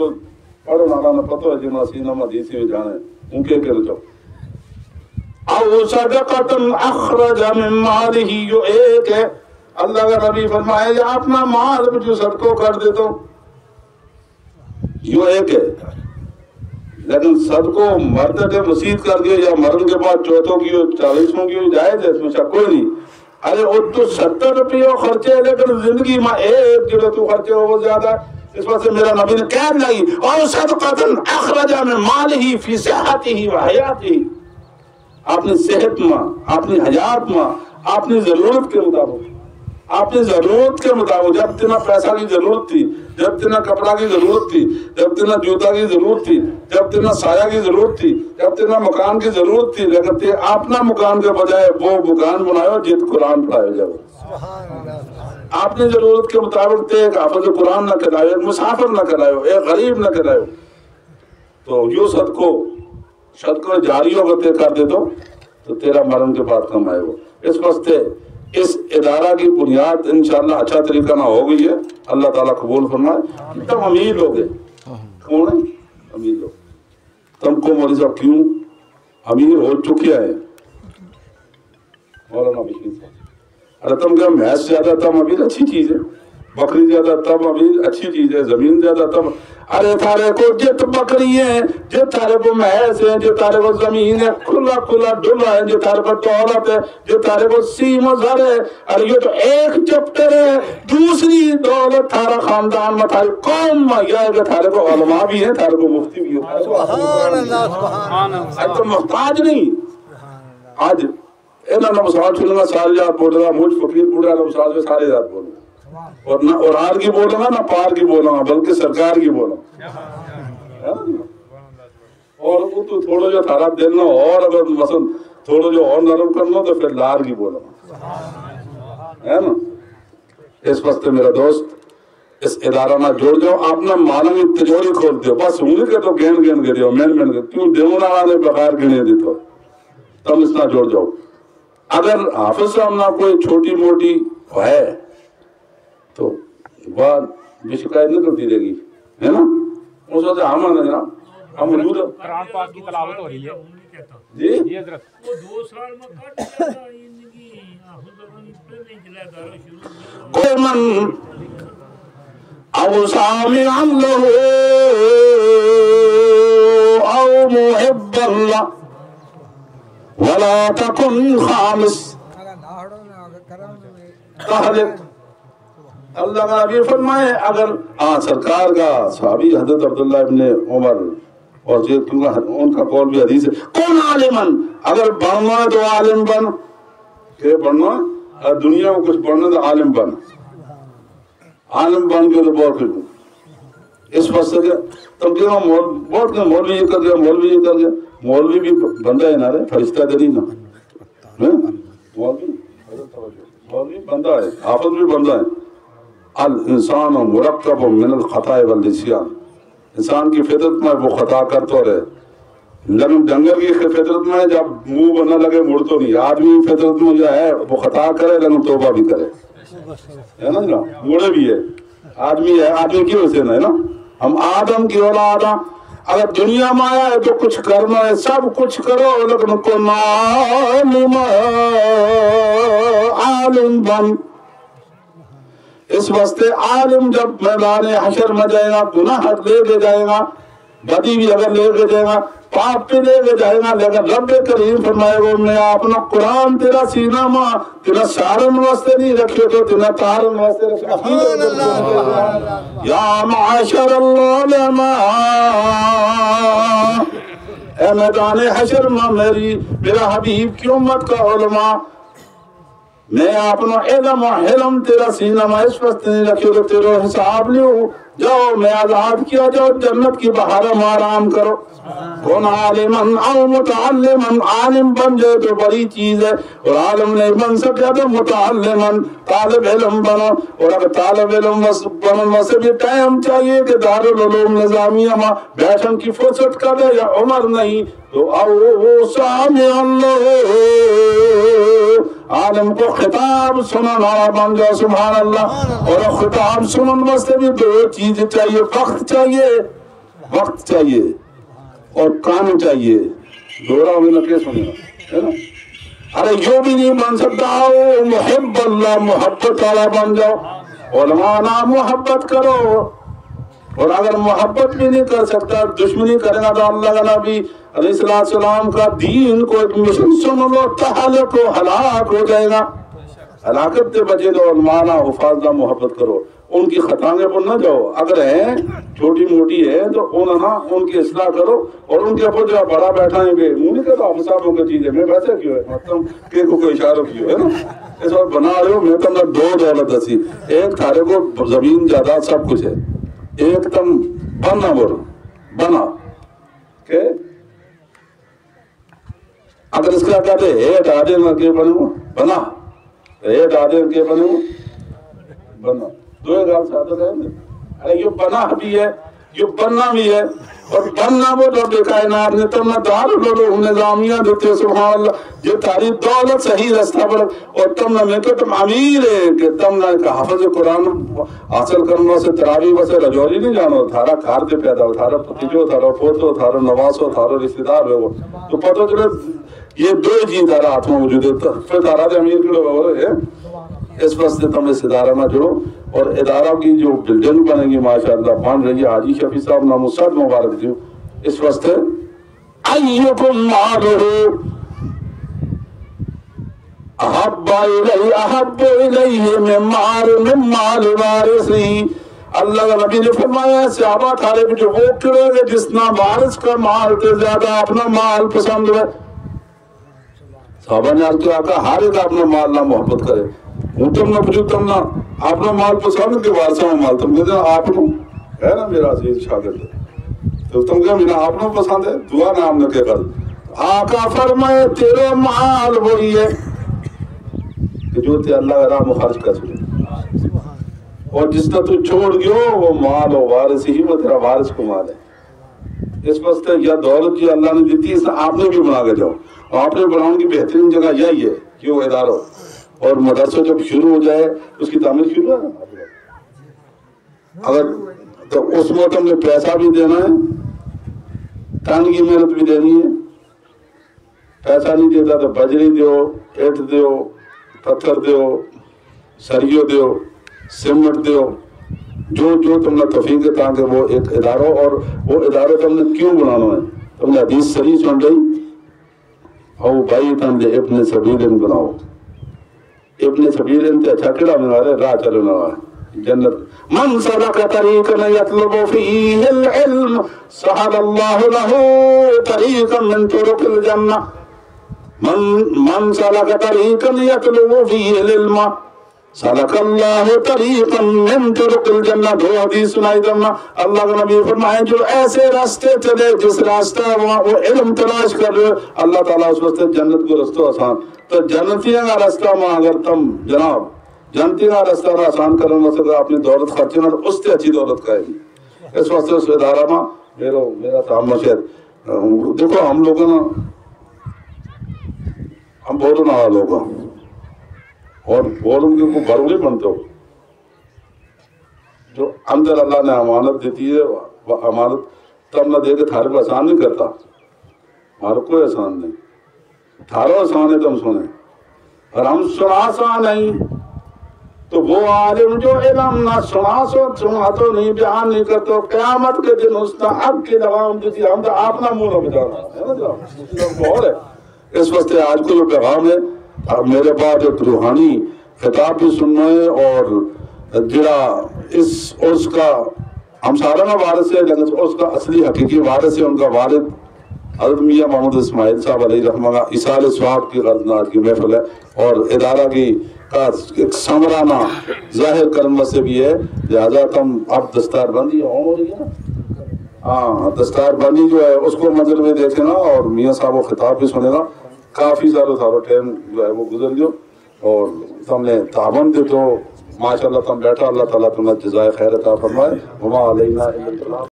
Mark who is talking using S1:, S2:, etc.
S1: تو پڑھو نالا نہ پتہ ہے جنہاں سینہ مدیسی میں جانے ان کے رچو او صدقۃ اخرج من مالہ، جو ایک ہے اللہ کا نبی فرمائے یا اپنا مال جو صدقوں کر دیتا ہوں، یہ ایک ہے. لیکن صدقوں مرتے تھے مسیح کر دیے یا مرن کے بعد چوتھوں کی ہو 40واں کی ہو جائز ہے، اس میں شک کوئی نہیں. ارے وہ تو 70 روپیہ خرچے ہے لیکن زندگی میں ایک جو تو خرچے ہو وہ زیادہ ہے. اس وجہ سے میرا نبی نے کہہ لگی اور صدقۃ اخرج من مالہ فی صحتہ و حیاتہ، اپنی صحت میں، اپنی حیات میں، اپنی ضرورت کے مطابق، اپنی ضرورت کے مطابق، جب تنا پیسہ کی ضرورت تھی، جب تنا کپڑا کی ضرورت تھی، جب تنا جوتا کی ضرورت تھی، جب تنا سایہ کی ضرورت تھی، جب تنا مکان کی ضرورت تھی، لیکن تے اپنا مکان کے بجائے وہ مکان بناؤ جت قرآن پڑھائے جاؤ. اپنی ضرورت کے مطابق تے ایک حافظ قرآن نہ کرائے، ایک مسافر نہ کرائے، ایک غریب نہ کرائے. تو یوں صدقہ جاری ہوگا تے کر دے تو تیرا مرن کے بعد کم آئے گا. اس واسطے اس ادارہ کی بنیاد انشاءاللہ اچھا طریقہ نہ ہو گئی ہے. اللہ تعالیٰ قبول فرمائے. تم امیر لوگ ہیں. کون ہیں امیر لوگ؟ تم کو مولوی صاحب کیوں امیر ہو چکے ہیں؟ مولانا بشیر صاحب ارے تم کیا بھینس زیادہ تم امیر اچھی چیز ہے، بکری زیادہ تم امیر اچھی چیز ہے، زمین زیادہ تم. ارے تھارے کو جت بکری ہیں، جو تھارے کو محض ہیں، جو تھارے کو زمین ہے، کھلا کھلا ڈلا ہے، جو تھارے کو دولت ہے، جو تھارے کو سیم و زر ہے. ارے یہ تو ایک چپٹر ہے. دوسری دولت تھارا خاندان میں، تھاری قوم میں یہ ہے کہ تھارے کو علماء بھی ہیں، تھارے کو مفتی بھی ہیں. سبحان اللہ سبحان اللہ. آج تو محتاج نہیں. آج انہوں نے مساج چھلنا سارے یاد بولے گا، مجھ فقیر بوڑھا نے مساج میں سارے یاد بولے گا. اور نہ اورار کی بولوں گا نہ پار کی بولوں گا، بلکہ سرکار کی بولوں گا. اور وہ تو تھوڑا جو تھارا دینا اور اگر مثلا تھوڑا جو اور نرم کرنا تو پھر لار کی بولوں گا، ہے نا. اس وقت میرا دوست اس ادارہ نہ جوڑ جاؤ، آپ نے مانا میں تجوری کھول دیو، بس انگلی کے تو گین گین کے دیو، مین کے کیوں دیو نہ آنے بغیر گنے دیتو. تم اس نہ جوڑ جاؤ. اگر حافظ صاحب نہ کوئی چھوٹی موٹی ہے تو بات بھی شکایت نہیں کرتی رہے گی، ہے نا. اس وقت ہم آنا جناب ہم موجود ہیں.
S2: قرآن پاک کی تلاوت ہو رہی ہے
S1: جی
S2: حضرت.
S3: وہ 2 سال میں کٹ جاتا زندگی حافظ زبان پہلے چلا دارا شروع
S1: کوئی من او سامعا له او محبا له ولا تكن خامس تہلک. اللہ کا نبی فرمائے اگر سرکار کا صحابی حضرت عبداللہ ابن عمر اور ان کا قول بھی حدیث ہے، کون عالمن، اگر بڑھنا ہے تو عالم بن. کہ بڑھنا ہے دنیا میں کچھ بڑھنا تو عالم بن. عالم بن کے تو بہت کچھ. اس واسطے کہ تم کہو بہت کہ مولوی یہ کر گیا، مولوی یہ کر گیا. مولوی بھی بندہ ہے نا رے، فرشتہ دری نا. مولوی بندہ ہے، حافظ بھی بندہ ہے. الانسان مرکب من الخطاء والنسیان. انسان کی فطرت میں وہ خطا کرتا رہے، لیکن ڈنگر کی فطرت میں جب منہ بننے لگے مڑ تو نہیں. آدمی فطرت میں جو ہے وہ خطا کرے لیکن توبہ بھی کرے، ہے نا جناب. مڑے بھی ہے، آدمی ہے، آدمی کی وجہ سے ہے نا. ہم آدم کی اولاد ہیں. اگر دنیا میں آیا ہے تو کچھ کرنا ہے، سب کچھ کرو لیکن کو عالم بن. اس واسطے عالم جب میدان حشر میں جائے گا گناہ لے کے جائے گا، بدی بھی اگر لے کے جائے گا، پاپ بھی لے کے جائے گا، لیکن رب کریم فرمائے گا میں اپنا قرآن تیرا سینہ ماں تیرا سارن واسطے نہیں رکھے تو تیرا تارن واسطے رکھے. یا معاشر العلماء، اے میدان حشر میں میرا حبیب کی امت کا علماء، میں اپنا علم و حلم تیرا سینہ میں اس وقت نہیں رکھے تو تیرا حساب لیوں. جاؤ میں آزاد کیا جاؤ، جنت کی بہارہ میں آرام کرو. کون عالمن او متعلمن، عالم بن جائے تو بڑی چیز ہے، اور عالم نہیں بن سکیا تو متعلمن طالب علم بنو. اور اگر طالب علم بننے سے بھی ٹائم چاہیے کہ دارالعلوم نظامیہ میں بیٹھن کی فرصت کرے یا عمر نہیں تو او سامع اللہ، عالم کو خطاب سنن والا بن جاؤ. سبحان اللہ. اور خطاب سنن واسطے بھی 2 چیز چاہیے، وقت چاہیے وقت چاہیے اور کام چاہیے. دورہ ہوئے نہ کیس ہونے گا, ہے نا. ارے یوں بھی نہیں بن سکتا ہو محب اللہ, محبت والا بن جاؤ, علماء نام محبت کرو. اور اگر محبت بھی نہیں کر سکتا, دشمنی کرے گا تو اللہ کا نبی علیہ السلام کا دین کو ایک مشن سن لو, تہلک و ہلاک ہو جائے گا. ہلاکت سے بچے تو علماء نہ حفاظ نہ محبت کرو, ان کی خطایں پر نہ جاؤ. اگر ہیں چھوٹی موٹی ہے تو ان کی اصلاح کرو, اور ان کے اوپر جو بڑا بیٹھا ہے منہ نہیں کرتا ہم صاحبوں کی چیز ہے میں ویسے کیوں ہے مطلب کہ کوئی اشارہ کیوں ہے نا. اس وقت بنا رہے ہو میں تم نے دو دولت دسی, ایک تھارے کو زمین جائیداد سب کچھ ہے, ایک تم بننا بول بنا کہ اگر اس کا کہتے ایٹ آدھے میں کے بنے ہوں بنا, ایٹ آدھے کے بنے ہوں بنا, دو گال سے آدھے رہے. ارے یہ بنا بھی ہے یہ بننا بھی ہے, اور بننا وہ رب کائنات نے تم نہ دار لو نظامیہ دیتے سبحان اللہ, یہ تاری دولت صحیح رستہ پر, اور تم نہ میں کہ تم امیر ہے کہ تم نہ کہ حافظ قرآن حاصل کرنا سے تراوی بسے رجوری نہیں جانو, تھارا کھار کے پیدا ہو, تھارا پتیجو, تھارا پوتو, تھارا نواسو, تھارا رشتہ دار ہے وہ, تو پتہ چلے یہ دو چیز تھارا ہاتھ میں موجود ہے, پھر تھارا دے امیر کے لوگ ہے. اس واسطے تم اس ادارہ میں جڑو, اور ادارہ کی جو بلڈنگ بنے گی ماشاءاللہ بن رہی ہے, حاجی شفیع صاحب نام صد مبارک دیو. اس واسطے ایکم مالہ احب الیہ من مال وارثی. اللہ کا نبی نے فرمایا صحابہ تھارے بھی جو وہ کرے گے جس نہ وارث کا مال تے زیادہ اپنا مال پسند ہے. صحابہ نے عرض کیا آقا ہر ایک اپنا مال نہ محبت کرے, تم نہ پوچھو تم نہ اپنا مال پسند کے وارثہ میں مال تم کہتے ہیں آپ نو ہے نا میرا عزیز شاگرد, تو تم کہا میرا آپ نو پسند ہے, دعا نام نے کہہ کر آقا فرمائے تیرا مال وہی ہے کہ جو تے اللہ کا راہ میں خرچ کر سکے, اور جس طرح تو چھوڑ گئے وہ مال و وارث ہی وہ تیرا وارث کو مال ہے. اس واسطے یا دولت جو اللہ نے دیتی ہے آپ نے بھی بنا کے جاؤ, اور آپ نے بناؤں کی بہترین جگہ یہی ہے کہ وہ اداروں اور مدرسہ جب شروع ہو جائے اس کی تعمیر شروع ہے. اگر تو اس میں تم نے پیسہ بھی دینا ہے, تن کی محنت بھی دینی ہے. پیسہ نہیں دیتا تو بجری دیو, اینٹ دیو, پتھر دیو, سریو دیو, سیمنٹ دیو, جو تم نے توفیق ہے تاکہ وہ ایک اداروں, اور وہ اداروں تم نے کیوں بنانا ہے. تم نے حدیث شریف سن رہی او بھائی تم نے ابن سبیل بناؤ, ابن سبیل انتے اچھا کڑا بنا رہے راہ چلنا ہے جنت. من سلک طریقا یطلب فیہ العلم سہل اللہ لہ طریقا من طرق الجنہ. من سلک طریقا یطلب فیہ العلم سلک اللہ طریقا من طرق الجنہ. دو حدیث سنائی تم. اللہ کا نبی فرمائے جو ایسے راستے چلے جس راستہ وہ علم تلاش کر رہے, اللہ تعالیٰ اس واسطے جنت کو رستہ آسان. تو جنتیاں کا رستہ میں اگر تم جناب جنتی کا رستہ آسان کرنے واسطے اپنی دولت خرچے نہ اس سے اچھی دولت کا ہے. اس واسطے اس ادارہ میں میرا تعمیر شہر دیکھو ہم لوگوں نا ہم بولو نہ لوگ اور بولوں کے کو بھرو نہیں بنتے ہو. جو اندر اللہ نے امانت دیتی ہے وہ امانت تم نہ دے کے تھارے کو آسان نہیں کرتا, ہمارا کوئی آسان نہیں, تھارو آسان ہے تم سنیں, اور ہم سنا سا نہیں تو وہ عالم جو علم نہ سنا تو نہیں بیان نہیں کرتا, قیامت کے دن اس نے اب کی لگام دیتی ہم تو آپ نہ منہ نہ بجانا ہے نا بہت ہے. اس واسطے آج کو جو پیغام ہے میرے بعد ایک روحانی خطاب بھی سننا ہے, اور جڑا اس کا ہم سارا نہ وارث ہے لیکن اس کا اصلی حقیقی وارث ہے ان کا والد حضرت میاں محمد اسماعیل صاحب علیہ رحمہ کا اصال ثواب کی غرضنات کی محفل ہے, اور ادارہ کی کا ایک سمرانہ ظاہر کرنے سے بھی ہے. لہذا تم اب دستار بندی ہو رہی ہے نا, ہاں دستار بندی جو ہے اس کو منظر میں دیکھے نا, اور میاں صاحب وہ خطاب بھی سنے گا. کافی سارا ٹائم جو ہے وہ گزر گیا, اور تم نے تعاون دے تو ماشاءاللہ تم بیٹھا, اللہ تعالیٰ تمہیں جزائے خیر عطا فرمائے. وما علینا الا البلاغ.